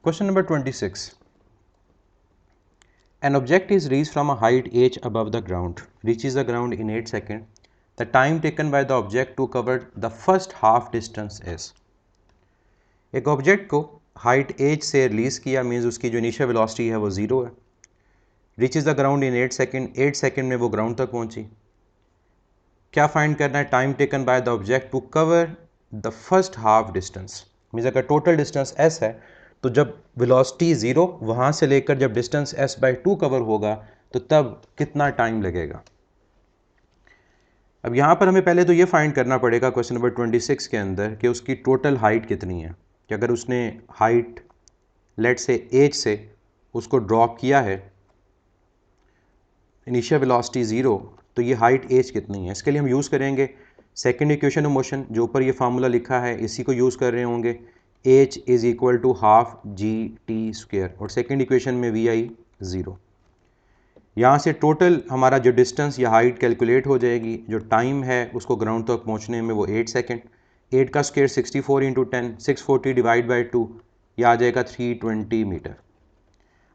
Question number 26. An object is reached from a height h above the ground, reaches the ground in 8 seconds. The time taken by the object to cover the first half distance is. एक object को height h से release किया, means उसकी जो initial velocity है वो 0 है. Reaches the ground in 8 second, 8 second में वो ग्राउंड तक पहुंची. क्या फाइंड करना है? Time taken by the object to cover the first half distance. Means अगर टोटल डिस्टेंस s है तो जब वेलोसिटी 0 वहाँ से लेकर जब डिस्टेंस s/2 कवर होगा तो तब कितना टाइम लगेगा. अब यहाँ पर हमें पहले तो ये फाइंड करना पड़ेगा क्वेश्चन नंबर 26 के अंदर कि उसकी टोटल हाइट कितनी है. कि अगर उसने हाइट लेट से h से उसको ड्रॉप किया है, इनिशियल वेलोसिटी 0, तो ये हाइट h कितनी है. इसके लिए हम यूज़ करेंगे सेकेंड इक्वेशन ऑफ मोशन, जो ऊपर ये फार्मूला लिखा है इसी को यूज़ कर रहे होंगे. h is equal to half G T square और सेकेंड इक्वेशन में वी आई 0. यहाँ से टोटल हमारा जो डिस्टेंस या हाइट कैलकुलेट हो जाएगी. जो टाइम है उसको ग्राउंड तक पहुँचने में वो 8 सेकेंड. 8 का स्क्वायर 64 इंटू 10, 640 डिवाइड बाई 2, यह आ जाएगा 320 मीटर.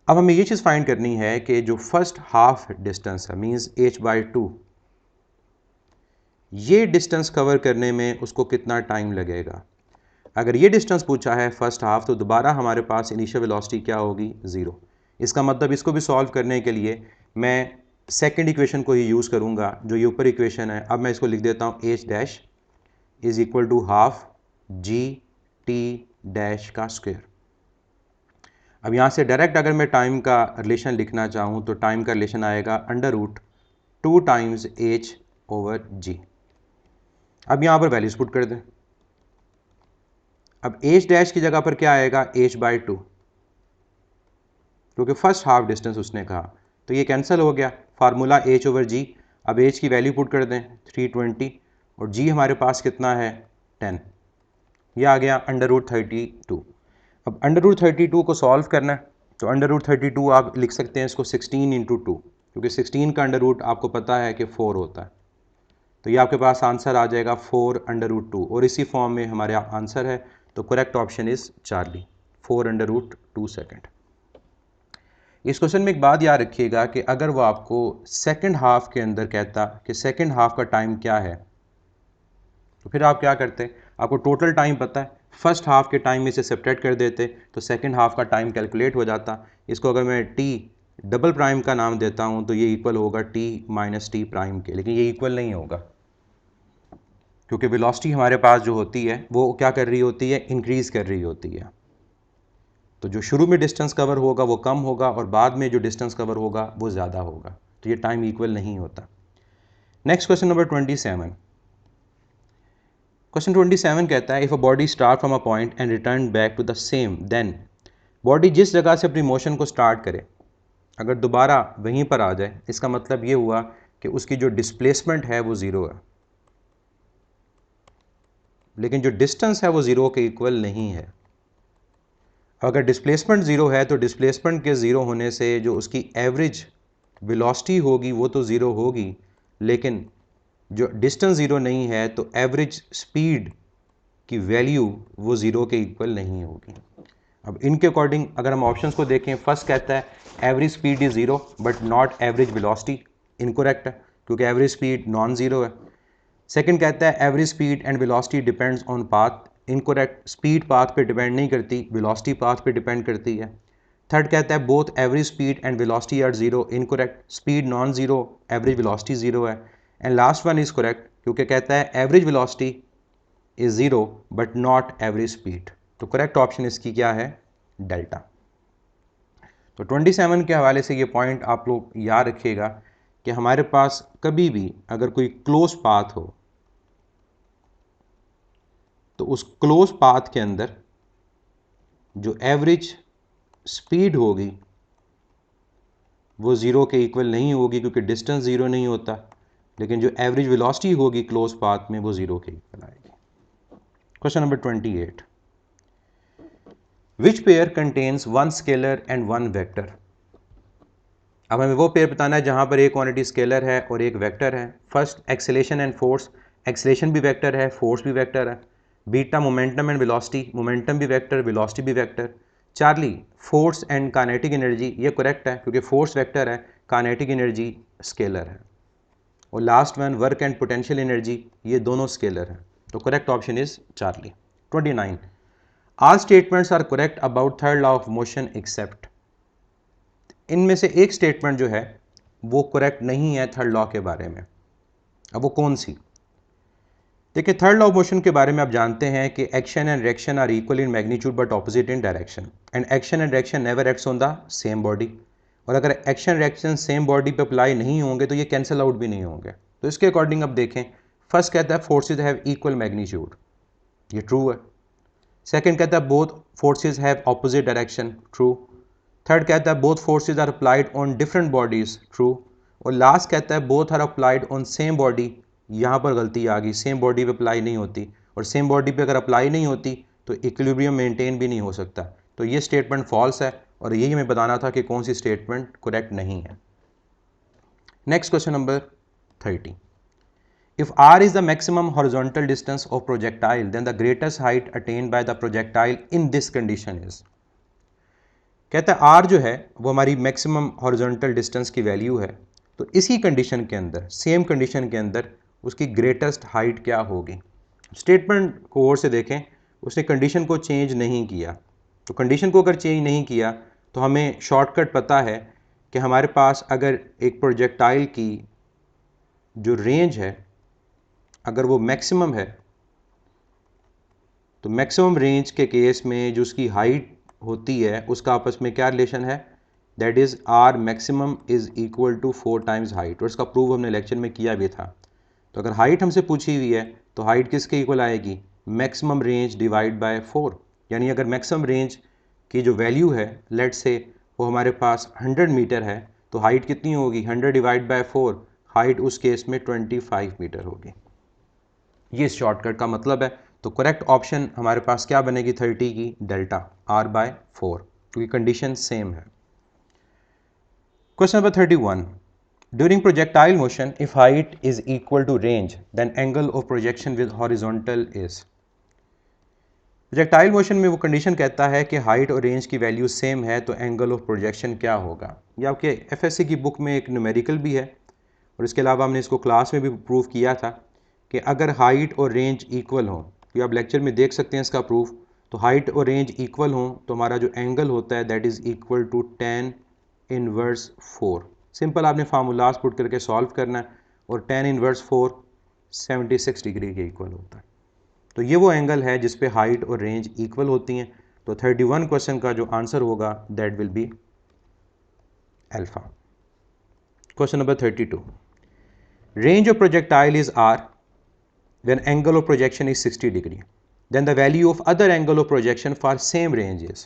अब हमें ये चीज़ फाइंड करनी है कि जो फर्स्ट हाफ डिस्टेंस है मीन्स h/2, ये डिस्टेंस कवर करने में उसको कितना टाइम लगेगा. अगर ये डिस्टेंस पूछा है फर्स्ट हाफ तो दोबारा हमारे पास इनिशियल वेलोसिटी क्या होगी? 0. इसका मतलब इसको भी सॉल्व करने के लिए मैं सेकंड इक्वेशन को ही यूज़ करूँगा जो ये ऊपर इक्वेशन है. अब मैं इसको लिख देता हूँ h dash is equal to half G T dash का स्क्वायर. अब यहाँ से डायरेक्ट अगर मैं टाइम का रिलेशन लिखना चाहूँ तो टाइम का रिलेशन आएगा √2 टाइम्स h ओवर g. अब यहाँ पर वैल्यूज पुट कर दें. अब h डैश की जगह पर क्या आएगा? h/2, क्योंकि फर्स्ट हाफ डिस्टेंस उसने कहा तो ये कैंसिल हो गया. Formula h over g. अब h की वैल्यू पुट कर दें 320 और g हमारे पास कितना है? 10. यह आ गया √32. अब √32 को सॉल्व करना है तो √32 आप लिख सकते हैं इसको 16 इंटू 2, क्योंकि 16 का अंडर आपको पता है कि 4 होता है. तो ये आपके पास आंसर आ जाएगा 4√2 और इसी फॉर्म में हमारे आंसर है. तो correct option is Charlie, 4√2 second. इस क्वेश्चन में एक बात याद रखिएगा कि अगर वो आपको सेकंड हाफ के अंदर कहता कि सेकंड हाफ का टाइम क्या है तो फिर आप क्या करते? आपको टोटल टाइम पता है, फर्स्ट हाफ के टाइम में से सेपरेट कर देते तो सेकंड हाफ का टाइम कैलकुलेट हो जाता. इसको अगर मैं टी डबल प्राइम का नाम देता हूं तो ये इक्वल होगा टी माइनस टी प्राइम के, लेकिन ये इक्वल नहीं होगा क्योंकि वेलोसिटी हमारे पास जो होती है वो क्या कर रही होती है? इंक्रीज़ कर रही होती है. तो जो शुरू में डिस्टेंस कवर होगा वो कम होगा और बाद में जो डिस्टेंस कवर होगा वो ज़्यादा होगा. तो ये टाइम इक्वल नहीं होता. Next question number 27. क्वेश्चन 27 कहता है if a body start from a point and return back to the same, then body जिस जगह से अपनी मोशन को स्टार्ट करे अगर दोबारा वहीं पर आ जाए, इसका मतलब ये हुआ कि उसकी जो डिस्प्लेसमेंट है वो 0 है, लेकिन जो डिस्टेंस है वो 0 के इक्वल नहीं है. अगर डिस्प्लेसमेंट 0 है तो डिस्प्लेसमेंट के 0 होने से जो उसकी एवरेज वेलोसिटी होगी वो तो 0 होगी, लेकिन जो डिस्टेंस 0 नहीं है तो एवरेज स्पीड की वैल्यू वो 0 के इक्वल नहीं होगी. अब इनके अकॉर्डिंग अगर हम ऑप्शंस को देखें, फर्स्ट कहता है average speed is 0 but not average velocity. Incorrect है क्योंकि एवरेज स्पीड नॉन ज़ीरो है. सेकंड कहता है average speed and velocity depends on path. Incorrect, speed path पे डिपेंड नहीं करती, वेलोसिटी पाथ पे डिपेंड करती है. थर्ड कहता है both average speed and velocity are 0. Incorrect, speed non zero, average velocity 0 है. And last one is correct क्योंकि कहता है average velocity is 0 but not average speed. तो करेक्ट ऑप्शन इसकी क्या है? डेल्टा. तो 27 के हवाले से ये पॉइंट आप लोग याद रखिएगा कि हमारे पास कभी भी अगर कोई क्लोज पाथ हो तो उस क्लोज पाथ के अंदर जो एवरेज स्पीड होगी वो 0 के इक्वल नहीं होगी क्योंकि डिस्टेंस 0 नहीं होता, लेकिन जो एवरेज वेलोसिटी होगी क्लोज पाथ में वो 0 के इक्वल आएगी. Question number 28. Which pair contains one scalar and one vector. अब हमें वो पेयर बताना है जहां पर एक क्वांटिटी स्केलर है और एक वेक्टर है. First acceleration and force. Acceleration भी वेक्टर है, फोर्स भी वेक्टर है. Beta momentum and velocity. Momentum भी वेक्टर, वेलोसिटी भी vector. Charlie, force and kinetic energy, ये करेक्ट है क्योंकि फोर्स वेक्टर है, काइनेटिक एनर्जी स्केलर है। और last one work and potential energy, ये दोनों स्केलर हैं। तो correct option is Charlie. 29, all statements are correct about third law of motion except, इनमें से एक स्टेटमेंट जो है वो करेक्ट नहीं है थर्ड लॉ के बारे में। अब वो कौन सी? देखिए, थर्ड लॉ ऑफ मोशन के बारे में आप जानते हैं कि action and reaction are equal in magnitude but opposite in direction, and action and reaction never acts on the same body. और अगर एक्शन रिएक्शन सेम बॉडी पे अप्लाई नहीं होंगे तो ये कैंसिल आउट भी नहीं होंगे। तो इसके अकॉर्डिंग अब देखें, फर्स्ट कहता है फोर्सेज हैव इक्वल मैग्नीट्यूड, ये ट्रू है। सेकंड कहता है both forces have opposite direction, true. Third कहता है both forces are applied on different bodies, true. और लास्ट कहता है both are applied on same body, यहाँ पर गलती आ गई, सेम बॉडी पे अप्लाई नहीं होती, और सेम बॉडी पे अगर अप्लाई नहीं होती तो इक्विलिब्रियम मेंटेन भी नहीं हो सकता। तो ये स्टेटमेंट फॉल्स है और यही हमें बताना था कि कौन सी स्टेटमेंट करेक्ट नहीं है। Next question number 30, if r is the maximum horizontal distance of projectile then the greatest height attained by the projectile in this condition is, कहता है r जो है वो हमारी मैक्सिमम हॉरिजॉन्टल डिस्टेंस की वैल्यू है, तो इसी कंडीशन के अंदर, सेम कंडीशन के अंदर उसकी ग्रेटेस्ट हाइट क्या होगी। स्टेटमेंट को और से देखें, उसने कंडीशन को चेंज नहीं किया, तो कंडीशन को अगर चेंज नहीं किया तो हमें शॉर्टकट पता है कि हमारे पास अगर एक प्रोजेक्टाइल की जो रेंज है अगर वो मैक्सिमम है तो मैक्सिमम रेंज के केस में जो उसकी हाइट होती है उसका आपस में क्या रिलेशन है, that is R maximum is equal to 4 times height, और इसका प्रूव हमने लेक्चर में किया भी था। तो अगर हाइट हमसे पूछी हुई है तो हाइट किसके इक्वल आएगी, मैक्सिमम रेंज डिवाइड बाय 4, यानी अगर मैक्सिमम रेंज की जो वैल्यू है लेट से वो हमारे पास 100 मीटर है तो हाइट कितनी होगी, 100 डिवाइड बाय 4, हाइट उस केस में 25 मीटर होगी। ये शॉर्टकट का मतलब है। तो करेक्ट ऑप्शन हमारे पास क्या बनेगी 30 की, डेल्टा r बाय 4, क्योंकि कंडीशन सेम है। Question number 31, during projectile motion if height is equal to range then angle of projection with horizontal is, projectile motion में वो कंडीशन कहता है कि हाइट और रेंज की वैल्यू सेम है तो एंगल ऑफ प्रोजेक्शन क्या होगा। ये आपके एफएससी की बुक में एक न्यूमेरिकल भी है और इसके अलावा हमने इसको क्लास में भी प्रूव किया था कि अगर हाइट और रेंज इक्वल हो, ये आप लेक्चर में देख सकते हैं इसका प्रूफ, तो हाइट और रेंज इक्वल हो तो हमारा जो एंगल होता है that is equal to tan inverse 4। Simple आपने फार्मूलाज पुट करके सॉल्व करना है और tan इनवर्स 4 76 डिग्री के इक्वल होता है। तो ये वो एंगल है जिस पे हाइट और रेंज इक्वल होती हैं। तो 31 क्वेश्चन का जो आंसर होगा that will be alpha. Question number 32, range of projectile is r when angle of projection is 60 degree then the value of other angle of projection for same range is,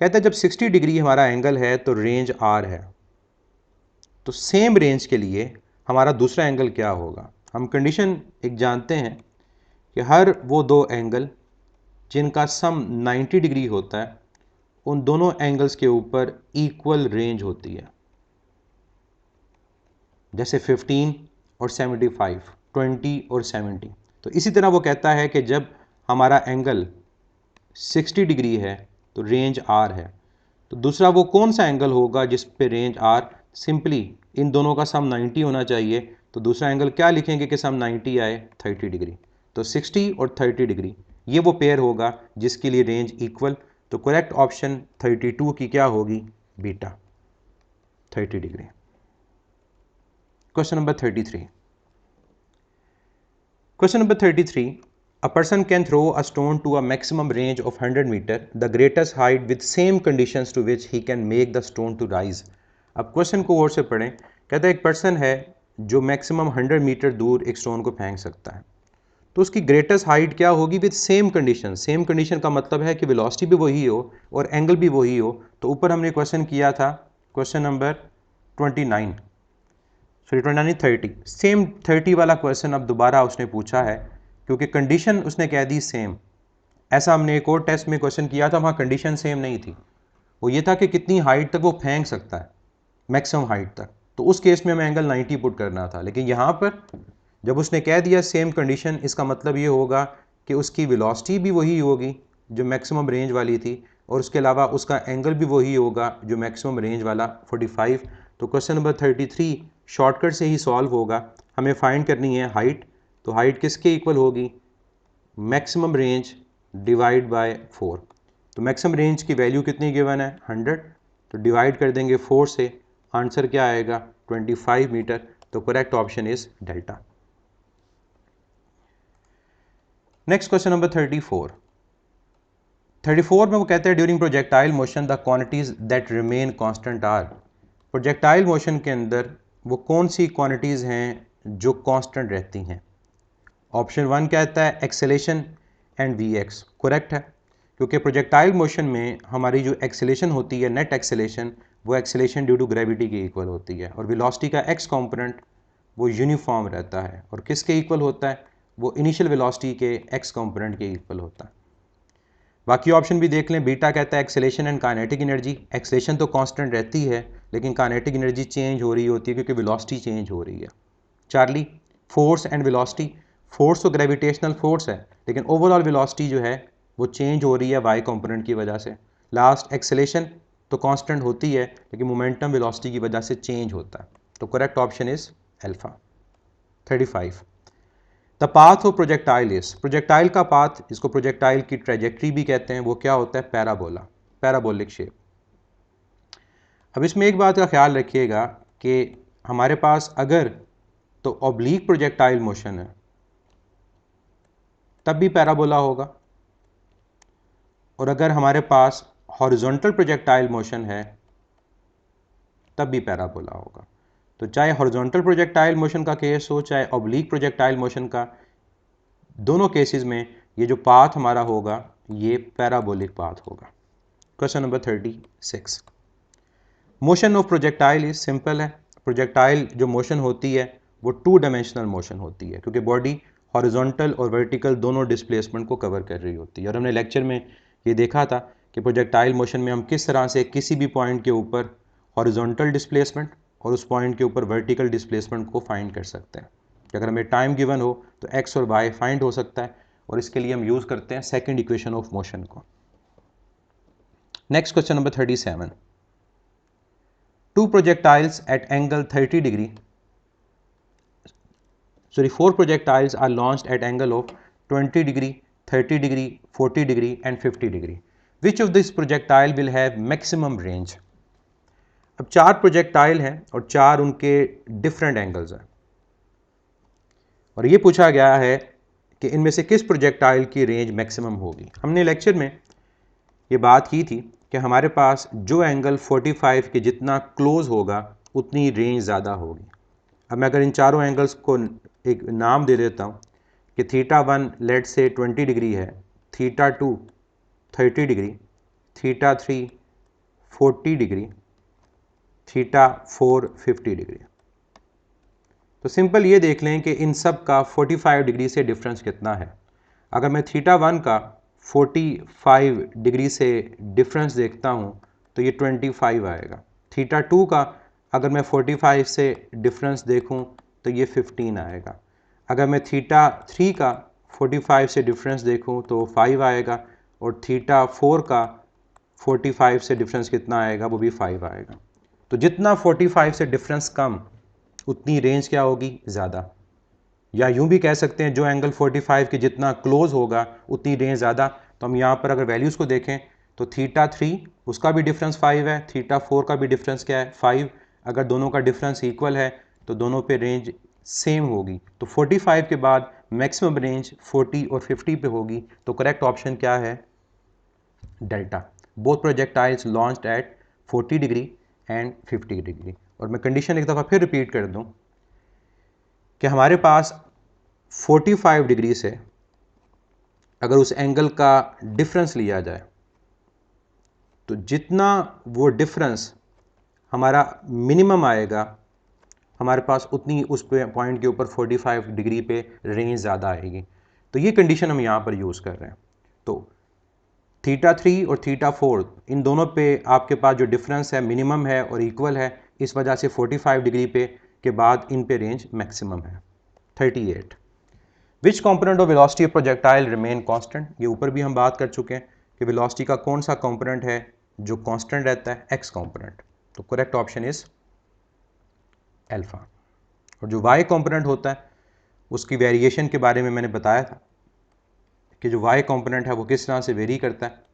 कहता है जब 60 degree हमारा angle है तो range r है, तो same range के लिए हमारा दूसरा एंगल क्या होगा। हम कंडीशन एक जानते हैं कि हर वो दो एंगल जिनका सम 90 डिग्री होता है उन दोनों एंगल्स के ऊपर इक्वल रेंज होती है, जैसे 15 और 75, 20 और 70। तो इसी तरह वो कहता है कि जब हमारा एंगल 60 डिग्री है तो रेंज r है, तो दूसरा वो कौन सा एंगल होगा जिस पे रेंज r, सिंपली इन दोनों का सम 90 होना चाहिए, तो दूसरा एंगल क्या लिखेंगे कि सम 90 आए, 30 डिग्री। तो 60 और 30 डिग्री ये वो पेयर होगा जिसके लिए रेंज इक्वल। तो करेक्ट ऑप्शन 32 की क्या होगी, beta 30 degree. Question number 33, Question number 33, a person can throw a stone to a maximum range of 100 meter, the greatest height with same conditions to which he can make the stone to rise। अब question को और से पढ़ें, कहता है एक person है जो मैक्सिमम 100 मीटर दूर एक स्टोन को फेंक सकता है, तो उसकी ग्रेटेस्ट हाइट क्या होगी with same condition. Same condition का मतलब है कि वेलोसिटी भी वही हो और एंगल भी वही हो। तो ऊपर हमने क्वेश्चन किया था क्वेश्चन नंबर 29 30, सेम 30 वाला क्वेश्चन अब दोबारा उसने पूछा है क्योंकि कंडीशन उसने कह दी सेम। ऐसा हमने एक और टेस्ट में क्वेश्चन किया था, वहाँ कंडीशन सेम नहीं थी, वो ये था कि कितनी हाइट तक वो फेंक सकता है, मैक्सिमम हाइट तक, तो उस केस में हमें एंगल 90 पुट करना था। लेकिन यहाँ पर जब उसने कह दिया सेम कंडीशन, इसका मतलब ये होगा कि उसकी वेलोसिटी भी वही होगी जो मैक्सिमम रेंज वाली थी, और उसके अलावा उसका एंगल भी वही होगा जो मैक्सिमम रेंज वाला 45। तो क्वेश्चन नंबर 33 शॉर्टकट से ही सॉल्व होगा। हमें फाइंड करनी है हाइट, तो हाइट किसके इक्वल होगी, मैक्सिमम रेंज डिवाइड बाय 4। तो मैक्सिमम रेंज की वैल्यू कितनी गिवन है 100, तो डिवाइड कर देंगे 4 से, आंसर क्या आएगा 25 मीटर। तो correct option is delta. Next question number 34 में वो कहते हैं during projectile motion the quantities that remain constant are. Projectile motion के अंदर वो कौन सी क्वांटिटीज हैं जो कांस्टेंट रहती हैं। ऑप्शन 1 कहता है acceleration and V X, correct है, क्योंकि प्रोजेक्टाइल मोशन में हमारी जो एक्सेलेरेशन होती है नेट एक्सेलेरेशन, वो एक्सेलेरेशन ड्यू टू ग्रेविटी के इक्वल होती है, और वेलोसिटी का एक्स कंपोनेंट वो यूनिफॉर्म रहता है, और किसके इक्वल होता है, वो इनिशियल वेलोसिटी के एक्स कंपोनेंट के इक्वल होता है। बाकी ऑप्शन भी देख लें, बीटा कहता है acceleration and kinetic energy, acceleration तो कांस्टेंट रहती है लेकिन काइनेटिक एनर्जी चेंज हो रही होती है क्योंकि वेलोसिटी चेंज हो रही है। Charlie force and velocity, force तो ग्रेविटेशनल फोर्स है लेकिन ओवरऑल वेलोसिटी जो है वो चेंज हो रही है वाई कंपोनेंट की वजह से। लास्ट एक्सेलेरेशन तो कांस्टेंट होती है लेकिन मोमेंटम वेलोसिटी की वजह से चेंज होता है। तो correct option is alpha. 35 the path of projectile is, projectile का पाथ, इसको प्रोजेक्टाइल की ट्रेजेक्ट्री भी कहते हैं, वो क्या होता है पैराबोला, पैराबोलिक शेप। अब इसमें एक बात का ख्याल रखिएगा कि हमारे पास अगर तो ऑब्लीक प्रोजेक्टाइल मोशन है तब भी पैराबोला होगा, और अगर हमारे पास हॉरिजॉन्टल प्रोजेक्टाइल मोशन है तब भी पैराबोला होगा। तो चाहे हॉरिजॉन्टल प्रोजेक्टाइल मोशन का केस हो चाहे ऑब्लीक प्रोजेक्टाइल मोशन का, दोनों केसेस में ये जो पाथ हमारा होगा ये पैराबोलिक पाथ होगा। Question number 36 motion of projectile is simple है। प्रोजेक्टाइल जो मोशन होती है वो 2 डायमेंशनल मोशन होती है क्योंकि बॉडी हॉरिजॉन्टल और वर्टिकल दोनों डिस्प्लेसमेंट को कवर कर रही होती है, और हमने लेक्चर में ये देखा था कि प्रोजेक्टाइल मोशन में हम किस तरह से किसी भी पॉइंट के ऊपर हॉरिजॉन्टल डिस्प्लेसमेंट और उस पॉइंट के ऊपर वर्टिकल डिस्प्लेसमेंट को फाइंड कर सकते हैं। अगर हमें टाइम गिवन हो तो एक्स और वाई फाइंड हो सकता है, और इसके लिए हम यूज़ करते हैं सेकंड इक्वेशन ऑफ मोशन को। Next question number 37 2 projectiles at angle 30 degree, sorry 4 projectiles are launched at angle of 20 degree, 30 degree, 40 degree and 50 degree. Which of this projectile will have maximum range? अब 4 projectile हैं और 4 उनके different angles हैं, और ये पूछा गया है कि इनमें से किस प्रोजेक्टाइल की रेंज मैक्सिमम होगी। हमने लेक्चर में ये बात की थी कि हमारे पास जो एंगल 45 के जितना क्लोज होगा उतनी रेंज ज़्यादा होगी। अब मैं अगर इन चारों एंगल्स को एक नाम दे देता हूँ कि θ1 लेट से 20 डिग्री है, θ2 30 डिग्री, θ3 40 डिग्री, θ4 50 डिग्री। तो सिंपल ये देख लें कि इन सब का 45 डिग्री से डिफरेंस कितना है। अगर मैं θ1 का 45 डिग्री से डिफरेंस देखता हूँ तो ये 25 आएगा। θ2 का अगर मैं 45 से डिफरेंस देखूँ तो ये 15 आएगा। अगर मैं θ3 का 45 से डिफरेंस देखूँ तो 5 आएगा, और θ4 का 45 से डिफरेंस कितना आएगा, वो भी 5 आएगा। तो जितना 45 से डिफरेंस कम उतनी रेंज क्या होगी ज़्यादा, या यूं भी कह सकते हैं जो एंगल 45 के जितना क्लोज होगा उतनी रेंज ज़्यादा। तो हम यहाँ पर अगर वैल्यूज़ को देखें तो θ3 उसका भी डिफरेंस 5 है, θ4 का भी डिफरेंस क्या है 5। अगर दोनों का डिफरेंस इक्वल है तो दोनों पे रेंज सेम होगी, तो 45 के बाद मैक्सिमम रेंज 40 और 50 पे होगी। तो करेक्ट ऑप्शन क्या है delta. Both projectiles launched at 40 degree and 50 degree. और मैं कंडीशन एक दफ़ा फिर रिपीट कर दूं कि हमारे पास 45 डिग्री से अगर उस एंगल का डिफरेंस लिया जाए तो जितना वो डिफरेंस हमारा मिनिमम आएगा हमारे पास उतनी उस पॉइंट के ऊपर 45 डिग्री पे रेंज ज़्यादा आएगी। तो ये कंडीशन हम यहाँ पर यूज़ कर रहे हैं। तो θ3 और θ4 इन दोनों पे आपके पास जो डिफरेंस है मिनिमम है और इक्वल है, इस वजह से 45 डिग्री पे के बाद इन पे रेंज मैक्सिमम है। 38 विच component of velocity of projectile remain constant, ये ऊपर भी हम बात कर चुके हैं कि वेलोसिटी का कौन सा कंपोनेंट है जो कांस्टेंट रहता है, एक्स कंपोनेंट। तो करेक्ट ऑप्शन इज अल्फा। और जो वाई कंपोनेंट होता है उसकी वेरिएशन के बारे में मैंने बताया था कि जो वाई कंपोनेंट है वो किस तरह से वेरी करता है।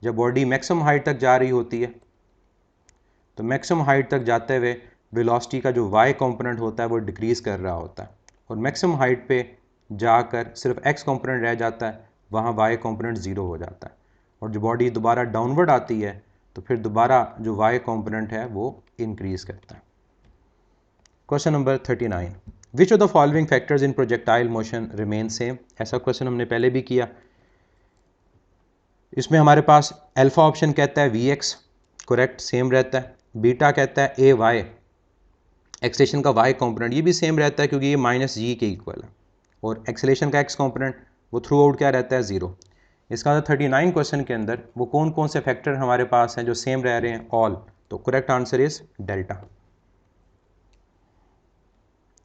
जब बॉडी मैक्सिमम हाइट तक जा रही होती है तो मैक्सिमम हाइट तक जाते हुए वेलोसिटी का जो वाई कंपोनेंट होता है वो डिक्रीज़ कर रहा होता है, और मैक्सिमम हाइट पे जाकर सिर्फ एक्स कंपोनेंट रह जाता है, वहाँ वाई कंपोनेंट ज़ीरो हो जाता है। और जो बॉडी दोबारा डाउनवर्ड आती है तो फिर दोबारा जो वाई कंपोनेंट है वो इंक्रीज़ करता है। Question number 39, which of the following factors in projectile motion remain same. ऐसा क्वेश्चन हमने पहले भी किया। इसमें हमारे पास अल्फा ऑप्शन कहता है वी एक्स, करेक्ट सेम रहता है। बीटा कहता है ए वाई, एक्सेलेरेशन का वाई कंपोनेंट ये भी सेम रहता है क्योंकि ये माइनस जी के इक्वल है। और एक्सेलेरेशन का एक्स कंपोनेंट वो थ्रू आउट क्या रहता है, ज़ीरो। इसका अंदर 39 क्वेश्चन के अंदर वो कौन कौन से फैक्टर हमारे पास हैं जो सेम रह रहे हैं, ऑल। तो correct answer is delta.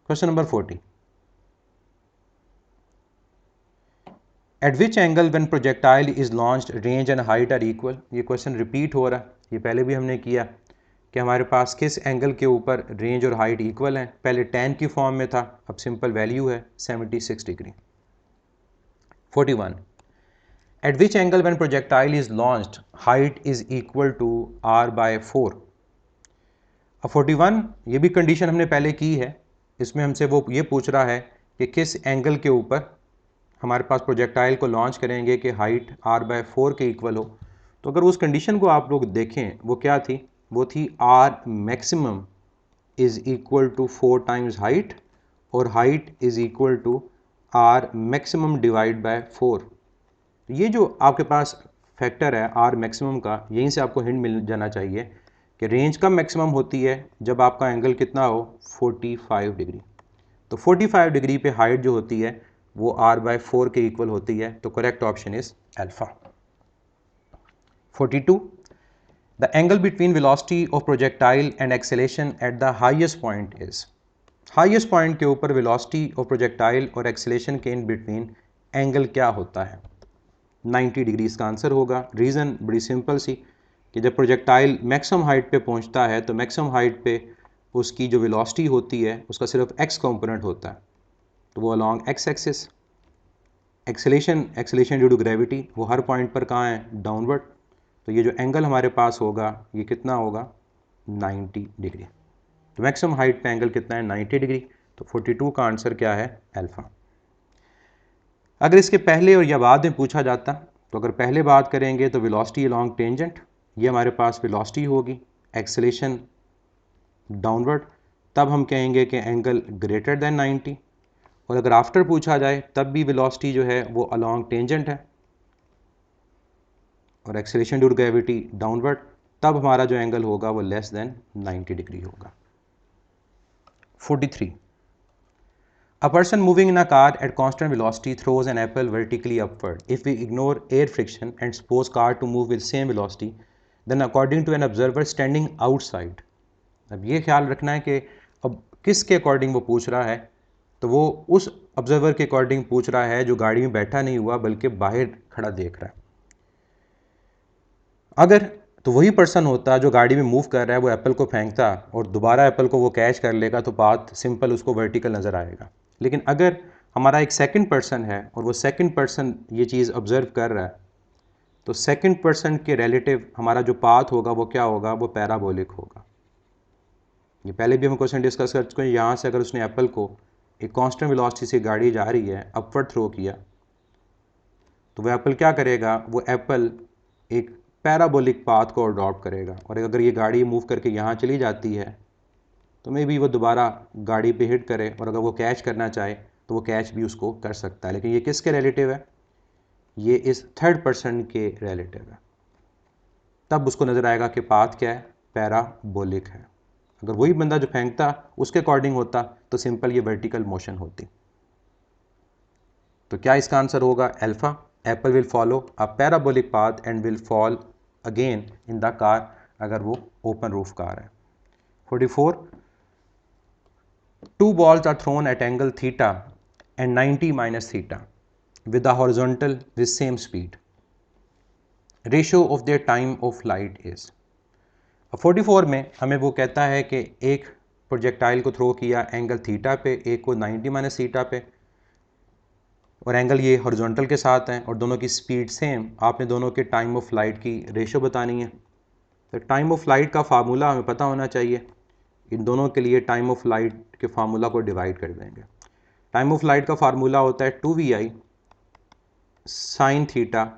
Question number 40, at which angle when projectile is launched range and height are equal. ये क्वेश्चन रिपीट हो रहा है, ये पहले भी हमने किया कि हमारे पास किस एंगल के ऊपर रेंज और हाइट इक्वल हैं। पहले tan की फॉर्म में था, अब सिंपल वैल्यू है 76 degree. 41, at which angle when projectile is launched height is equal to r/4। अब 41 ये भी कंडीशन हमने पहले की है। इसमें हमसे वो ये पूछ रहा है कि किस एंगल के ऊपर हमारे पास प्रोजेक्टाइल को लॉन्च करेंगे कि हाइट r/4 के इक्वल हो। तो अगर उस कंडीशन को आप लोग देखें वो क्या थी, वो थी r maximum is equal to 4 times height, और height is equal to r maximum divide by 4। ये जो आपके पास फैक्टर है r मैक्सिमम का, यहीं से आपको हिंट मिल जाना चाहिए कि रेंज कब मैक्सिमम होती है, जब आपका एंगल कितना हो, 45 डिग्री। तो 45 डिग्री पे हाइट जो होती है वो r/4 के इक्वल होती है। तो correct option is alpha. 42, the angle between velocity of projectile and acceleration at the highest point is. Highest point के ऊपर वेलोसिटी ऑफ प्रोजेक्टाइल और एक्सेलेरेशन के इन बिटवीन एंगल क्या होता है, 90 डिग्री इसका आंसर होगा। रीज़न बड़ी सिंपल सी कि जब प्रोजेक्टाइल मैक्सिमम हाइट पे पहुंचता है तो मैक्सिमम हाइट पे उसकी जो वेलोसिटी होती है उसका सिर्फ एक्स कंपोनेंट होता है, तो वो along X axis. Acceleration due to gravity वो हर पॉइंट पर कहाँ है, डाउनवर्ड। तो ये जो एंगल हमारे पास होगा ये कितना होगा, 90 डिग्री। तो मैक्सिमम हाइट पे एंगल कितना है, 90 डिग्री। तो 42 का आंसर क्या है, अल्फा। अगर इसके पहले और या बाद में पूछा जाता, तो अगर पहले बात करेंगे तो वेलोसिटी अलॉन्ग टेंजेंट, ये हमारे पास वेलोसिटी होगी, एक्सेलेरेशन डाउनवर्ड, तब हम कहेंगे कि एंगल ग्रेटर देन 90। और अगर आफ्टर पूछा जाए तब भी वेलोसिटी जो है वो अलॉन्ग टेंजेंट है और acceleration due to gravity downward, तब हमारा जो एंगल होगा वो लेस देन 90 डिग्री होगा। 43, a person moving in a car at constant velocity throws an apple vertically upward. If we ignore air friction and suppose car to move with same velocity, then according to an observer standing outside। अब ये ख्याल रखना है कि अब किसके according वो पूछ रहा है, तो वो उस ऑब्जर्वर के अकॉर्डिंग पूछ रहा है जो गाड़ी में बैठा नहीं हुआ बल्कि बाहर खड़ा देख रहा है। अगर तो वही पर्सन होता जो गाड़ी में मूव कर रहा है वो एप्पल को फेंकता और दोबारा एप्पल को वो कैच कर लेगा, तो बात सिंपल उसको वर्टिकल नज़र आएगा। लेकिन अगर हमारा एक सेकंड पर्सन है और वो सेकंड पर्सन ये चीज़ ऑब्जर्व कर रहा है, तो सेकंड पर्सन के रिलेटिव हमारा जो पाथ होगा वो क्या होगा, वो पैराबोलिक होगा। ये पहले भी हम क्वेश्चन डिस्कस कर चुके हैं। यहाँ से अगर उसने एप्पल को एक कांस्टेंट वेलोसिटी से गाड़ी जा रही है अपवर्ड थ्रो किया, तो वह एप्पल क्या करेगा, वो एप्पल एक पैराबोलिक पाथ को अडॉप्ट करेगा। और अगर ये गाड़ी मूव करके यहाँ चली जाती है तो मे बी वो दोबारा गाड़ी पे हिट करे, और अगर वो कैच करना चाहे तो वो कैच भी उसको कर सकता है। लेकिन ये किसके रिलेटिव है, ये इस थर्ड पर्सन के रिलेटिव है। तब उसको नज़र आएगा कि पाथ क्या है, पैराबोलिक है। अगर वही बंदा जो फेंकता उसके अकॉर्डिंग होता तो सिंपल ये वर्टिकल मोशन होती। तो क्या इसका आंसर होगा, alpha. Apple will follow a parabolic path and will fall again in the car, अगर वो ओपन रूफ कार है। 44, two balls are thrown at angle theta and 90 minus theta with the horizontal with same speed. Ratio of their time of light is. 44 में हमें वो कहता है कि एक प्रोजेक्टाइल को थ्रो किया एंगल थीटा पे, एक को 90 माइनस थीटा पे, और एंगल ये हॉरिजॉन्टल के साथ हैं और दोनों की स्पीड सेम। आपने दोनों के टाइम ऑफ फ्लाइट की रेशो बतानी है। तो टाइम ऑफ फ्लाइट का फार्मूला हमें पता होना चाहिए। इन दोनों के लिए टाइम ऑफ फ्लाइट के फार्मूला को डिवाइड कर देंगे। टाइम ऑफ फ्लाइट का फार्मूला होता है 2vi sine theta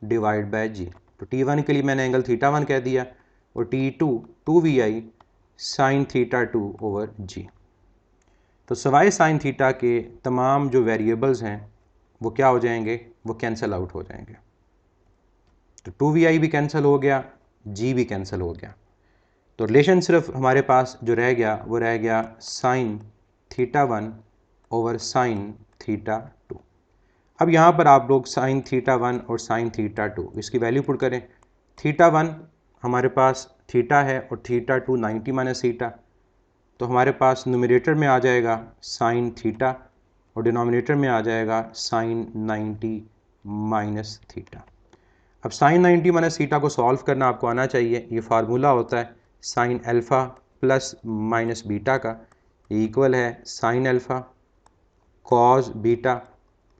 divide by g. तो T1 के लिए मैंने एंगल थीटा 1 कह दिया और T2 2vi sine theta 2 over जी। तो सवाए साइन थीटा के तमाम जो वेरिएबल्स हैं वो क्या हो जाएंगे, वो कैंसिल आउट हो जाएंगे। तो 2vi भी कैंसिल हो गया, जी भी कैंसिल हो गया। तो रिलेशन सिर्फ हमारे पास जो रह गया वो रह गया sine theta 1 over sine theta 2। अब यहाँ पर आप लोग साइन थीटा 1 और साइन थीटा 2 इसकी वैल्यू पुट करें। थीटा 1 हमारे पास थीटा है और थीटा 2 90 माइनस थीटा, तो हमारे पास न्यूमरेटर में आ जाएगा साइन थीटा और डिनोमिनेटर में आ जाएगा साइन 90 माइनस थीटा। अब साइन 90 माइनस थीटा को सॉल्व करना आपको आना चाहिए। ये फार्मूला होता है sine alpha plus minus beta का, ये इक्वल है sine alpha cos beta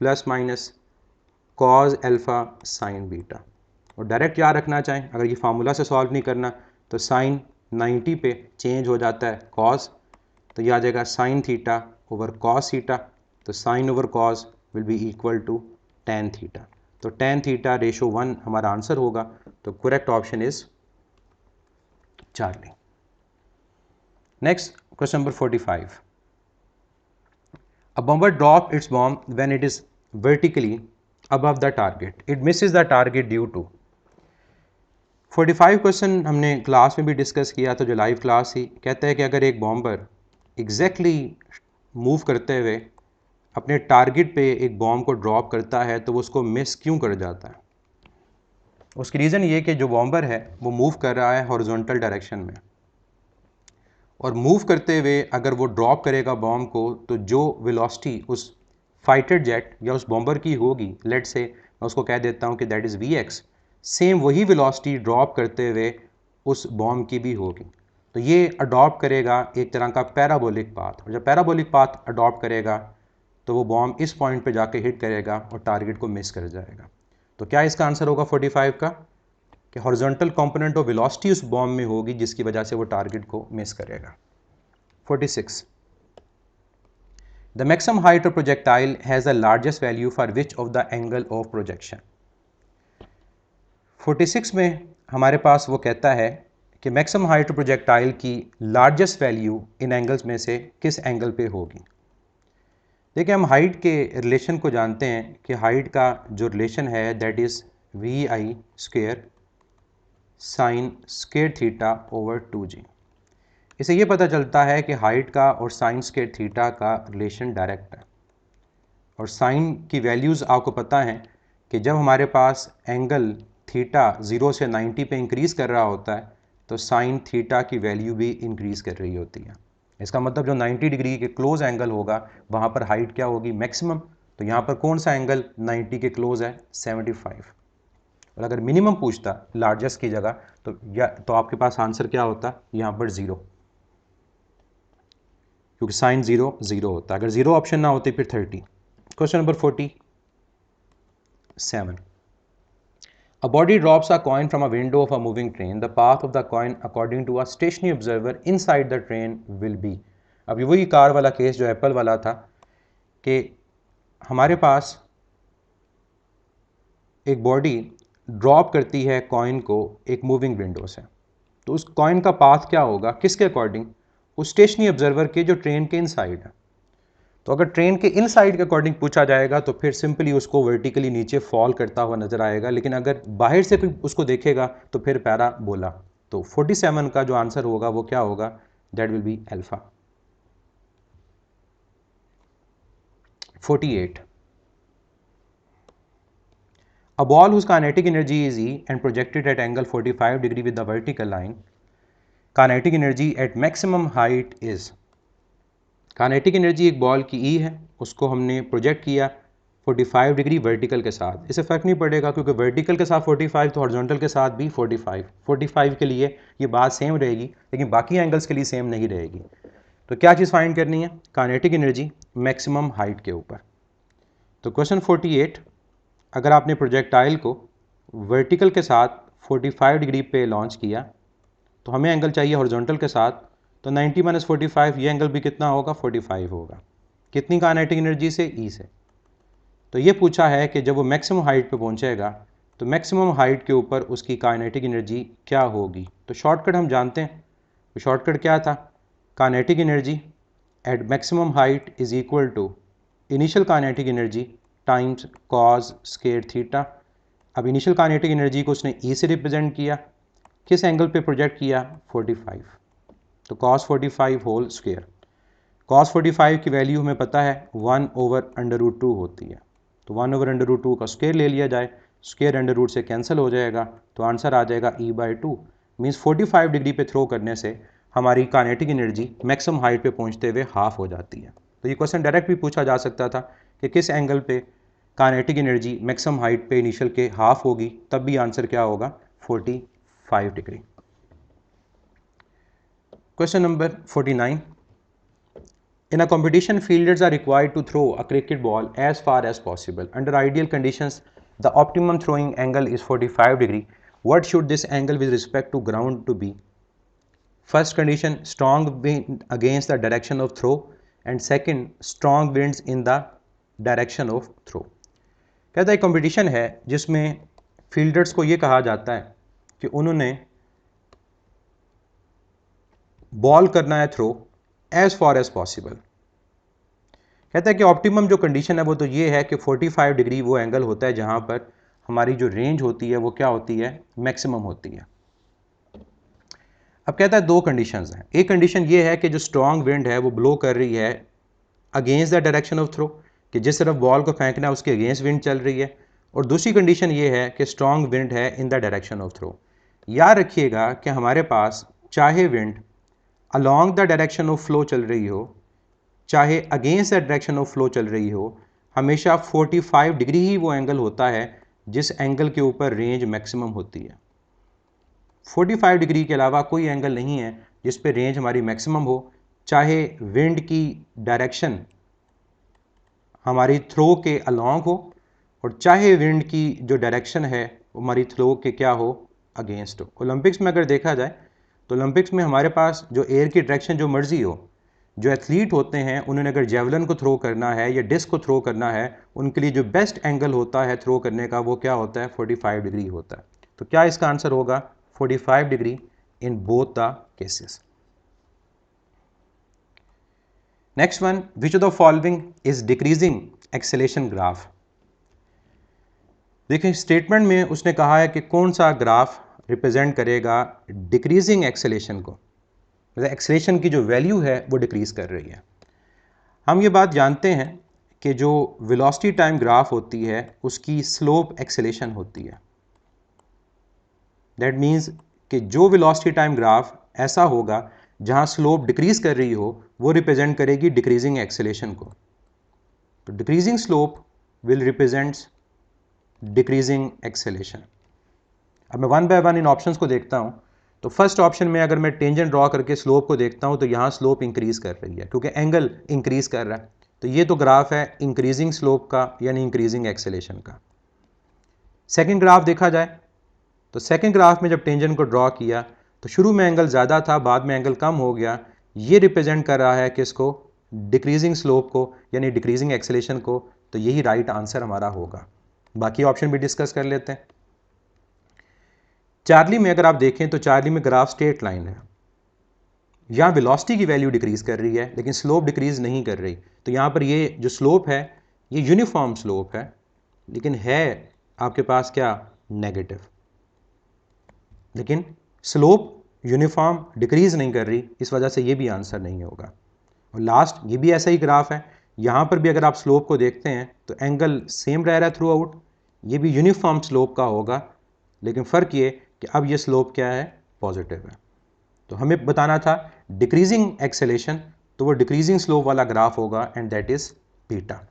plus minus cos alpha sine beta. और डायरेक्ट याद रखना चाहें, अगर ये फार्मूला से सॉल्व नहीं करना तो साइन 90 पे चेंज हो जाता है कॉस, तो ये आ जाएगा sine theta over cos theta. तो sine over cos will be equal to tan theta. तो टेन थीटा रेशो 1 हमारा आंसर होगा। तो correct option is Charlie. Next question number 45। A bomber drops its bomb when it is vertically above the target. It misses the target due to 45 question हमने class में भी discuss किया, तो जो live class थी कहता है कि अगर एक बॉम्बर एग्जैक्टली मूव करते हुए अपने टारगेट पे एक बॉम्ब को ड्रॉप करता है तो वो उसको मिस क्यों कर जाता है। उसकी रीज़न ये कि जो बॉम्बर है वो मूव कर रहा है हॉरिजॉन्टल डायरेक्शन में, और मूव करते हुए अगर वो ड्रॉप करेगा बॉम्ब को तो जो वेलोसिटी उस फाइटर जेट या उस बॉम्बर की होगी, लेट से मैं उसको कह देता हूँ कि दैट इज़ Vx, सेम वही वेलोसिटी ड्रॉप करते हुए उस बॉम्ब की भी होगी। तो ये अडॉप्ट करेगा एक तरह का पैराबोलिक पाथ, और जब पैराबोलिक पाथ अडॉप्ट करेगा तो वो बॉम्ब इस पॉइंट पे जाके हिट करेगा और टारगेट को मिस कर जाएगा। तो क्या इसका आंसर होगा 45 का, कि हॉरिजॉन्टल कंपोनेंट ऑफ वेलोसिटी उस बॉम्ब में होगी जिसकी वजह से वो टारगेट को मिस करेगा। 46. The maximum height of projectile has the largest value for which of the angle of projection? 46 में हमारे पास वो कहता है कि मैक्सिमम हाइट ऑफ प्रोजेक्टाइल की लार्जेस्ट वैल्यू इन एंगल्स में से किस एंगल पे होगी। देखिए, हम हाइट के रिलेशन को जानते हैं कि हाइट का जो रिलेशन है that is VI square sine square theta over 2g। इससे ये पता चलता है कि हाइट का और साइन स्क्वायर थीटा का रिलेशन डायरेक्ट है, और साइन की वैल्यूज़ आपको पता है कि जब हमारे पास एंगल थीटा 0 से 90 पे इंक्रीज़ कर रहा होता है तो साइन थीटा की वैल्यू भी इंक्रीज़ कर रही होती है। इसका मतलब जो 90 डिग्री के क्लोज एंगल होगा वहाँ पर हाइट क्या होगी, मैक्सिमम। तो यहाँ पर कौन सा एंगल 90 के क्लोज है, 75। और अगर मिनिमम पूछता लार्जेस्ट की जगह तो आपके पास आंसर क्या होता, यहाँ पर 0, क्योंकि साइन 0 0 होता है। अगर 0 ऑप्शन ना होती फिर 30। Question number 47. A body drops a coin from a window of a moving train. The path of the coin according to a stationary observer inside the train will be. अब वही car वाला case जो Apple वाला था कि हमारे पास एक body drop करती है कॉइन को एक मूविंग विंडो से, तो उस कॉइन का पाथ क्या होगा, किसके अकॉर्डिंग, उस स्टेशनरी ऑब्जर्वर के जो ट्रेन के इनसाइड है। तो अगर ट्रेन के इनसाइड के अकॉर्डिंग पूछा जाएगा तो फिर सिंपली उसको वर्टिकली नीचे फॉल करता हुआ नजर आएगा, लेकिन अगर बाहर से कोई उसको देखेगा तो फिर पैरा बोला। तो 47 का जो आंसर होगा वो क्या होगा, that will be alpha. 48. A ball whose kinetic energy is E and projected at angle 45 degree with the vertical line, kinetic energy at maximum height is. Kinetic energy एक बॉल की E है, उसको हमने project किया 45 degree vertical के साथ। इससे फ़र्क नहीं पड़ेगा क्योंकि वर्टिकल के साथ 45 तो हॉरिजॉन्टल के साथ भी 45 के लिए ये बात सेम रहेगी, लेकिन बाकी एंगल्स के लिए सेम नहीं रहेगी। तो क्या चीज़ फाइंड करनी है? काइनेटिक एनर्जी मैक्सिमम हाइट के ऊपर। तो क्वेश्चन 48, अगर आपने प्रोजेक्टाइल को वर्टिकल के साथ 45 डिग्री पे लॉन्च किया तो हमें एंगल चाहिए हॉरिजॉन्टल के साथ, तो 90 - 45 ये एंगल भी कितना होगा? 45 होगा। कितनी काइनेटिक एनर्जी से? ई से। तो ये पूछा है कि जब वो मैक्सिमम हाइट पे पहुंचेगा तो मैक्सिमम हाइट के ऊपर उसकी काइनेटिक एनर्जी क्या होगी। तो शॉर्टकट हम जानते हैं, तो शॉर्टकट क्या था? Kinetic energy at maximum height is equal to initial kinetic energy times cos square theta. अब इनिशियल काइनेटिक एनर्जी को उसने ई से रिप्रेजेंट किया, किस एंगल पे प्रोजेक्ट किया? 45, तो cos 45 होल स्क्वायर। cos 45 की वैल्यू हमें पता है 1/√2 होती है, तो 1/√2 का स्क्वायर ले लिया जाए, स्क्वायर अंडर रूट से कैंसिल हो जाएगा, तो आंसर आ जाएगा E/2। मीन्स 45 डिग्री पे थ्रो करने से हमारी काइनेटिक एनर्जी मैक्सिमम हाइट पे पहुंचते हुए हाफ हो जाती है। तो ये क्वेश्चन डायरेक्ट भी पूछा जा सकता था कि किस एंगल पे काइनेटिक एनर्जी मैक्सिमम हाइट पे इनिशियल के हाफ होगी, तब भी आंसर क्या होगा? 45 degree. Question number 49. In a competition, fielders are required to throw a cricket ball as far as possible. Under ideal conditions, the optimum throwing angle is 45 degree. What should this angle with respect to ground to be? First condition, strong wind against the direction of throw, and second, strong winds in the direction of throw. कहता है competition है जिसमें fielders को ये कहा जाता है कि उन्होंने बॉल करना है throw as far as possible. कहता है कि ऑप्टिमम जो कंडीशन है वो तो ये है कि 45 डिग्री वो एंगल होता है जहां पर हमारी जो रेंज होती है वो क्या होती है? मैक्सिमम होती है। अब कहता है दो कंडीशंस हैं। एक कंडीशन ये है कि जो स्ट्रॉन्ग विंड है वो ब्लो कर रही है against the direction of throw, कि जिस तरफ बॉल को फेंकना है उसके अगेंस्ट विंड चल रही है, और दूसरी कंडीशन ये है कि स्ट्रॉन्ग विंड है in the direction of throw. याद रखिएगा कि हमारे पास चाहे wind along the direction of flow चल रही हो चाहे against the direction of flow चल रही हो, हमेशा 45 डिग्री ही वो एंगल होता है जिस एंगल के ऊपर रेंज मैक्सिमम होती है। 45 डिग्री के अलावा कोई एंगल नहीं है जिस पे रेंज हमारी मैक्सिमम हो, चाहे विंड की डायरेक्शन हमारी थ्रो के अलॉन्ग हो और चाहे विंड की जो डायरेक्शन है वो हमारी थ्रो के क्या हो? अगेंस्ट हो। ओलंपिक्स में अगर देखा जाए तो ओलंपिक्स में हमारे पास जो एयर की डायरेक्शन जो मर्जी हो, जो एथलीट होते हैं उन्होंने अगर जेवलिन को थ्रो करना है या डिस्क को थ्रो करना है, उनके लिए जो बेस्ट एंगल होता है थ्रो करने का वो क्या होता है? 45 डिग्री होता है। तो क्या इसका आंसर होगा? 45 degree in both the cases. Next one, which of the following is decreasing acceleration graph. देखिए स्टेटमेंट में उसने कहा है कि कौन सा ग्राफ रिप्रेजेंट करेगा डिक्रीजिंग एक्सेलेरेशन को, मतलब एक्सेलेरेशन की जो वैल्यू है वो डिक्रीज कर रही है। हम ये बात जानते हैं कि जो वेलोसिटी टाइम ग्राफ होती है उसकी स्लोप एक्सेलेरेशन होती है। दैट मीन्स कि जो वेलोसिटी टाइम ग्राफ ऐसा होगा जहां स्लोप डिक्रीज कर रही हो वो रिप्रेजेंट करेगी डिक्रीजिंग एक्सेलेरेशन को। तो decreasing slope will represents decreasing acceleration. अब मैं one by one in options को देखता हूं। तो फर्स्ट ऑप्शन में अगर मैं टेंजेंट ड्रॉ करके स्लोप को देखता हूं तो यहां स्लोप इंक्रीज कर रही है क्योंकि एंगल इंक्रीज कर रहा है। तो ये तो ग्राफ है इंक्रीजिंग स्लोप का यानी इंक्रीजिंग एक्सेलेरेशन का। सेकंड ग्राफ देखा जाए तो सेकंड ग्राफ में जब टेंजेंट को ड्रॉ किया तो शुरू में एंगल ज़्यादा था, बाद में एंगल कम हो गया। ये रिप्रेजेंट कर रहा है किसको? डिक्रीजिंग स्लोप को यानी डिक्रीजिंग एक्सेलेरेशन को। तो यही राइट आंसर हमारा होगा। बाकी ऑप्शन भी डिस्कस कर लेते हैं। चार्ली में अगर आप देखें तो चार्ली में ग्राफ स्ट्रेट लाइन है, यहाँ वेलोसिटी की वैल्यू डिक्रीज कर रही है लेकिन स्लोप डिक्रीज नहीं कर रही। तो यहाँ पर ये जो स्लोप है ये यूनिफॉर्म स्लोप है, लेकिन है आपके पास क्या? नेगेटिव। लेकिन स्लोप यूनिफॉर्म डिक्रीज नहीं कर रही, इस वजह से ये भी आंसर नहीं होगा। और लास्ट ये भी ऐसा ही ग्राफ है, यहाँ पर भी अगर आप स्लोप को देखते हैं तो एंगल सेम रह रहा है थ्रू आउट, ये भी यूनिफॉर्म स्लोप का होगा, लेकिन फ़र्क ये कि अब ये स्लोप क्या है? पॉजिटिव है। तो हमें बताना था डिक्रीजिंग एक्सेलेरेशन, तो वो डिक्रीजिंग स्लोप वाला ग्राफ होगा एंड दैट इज बीटा।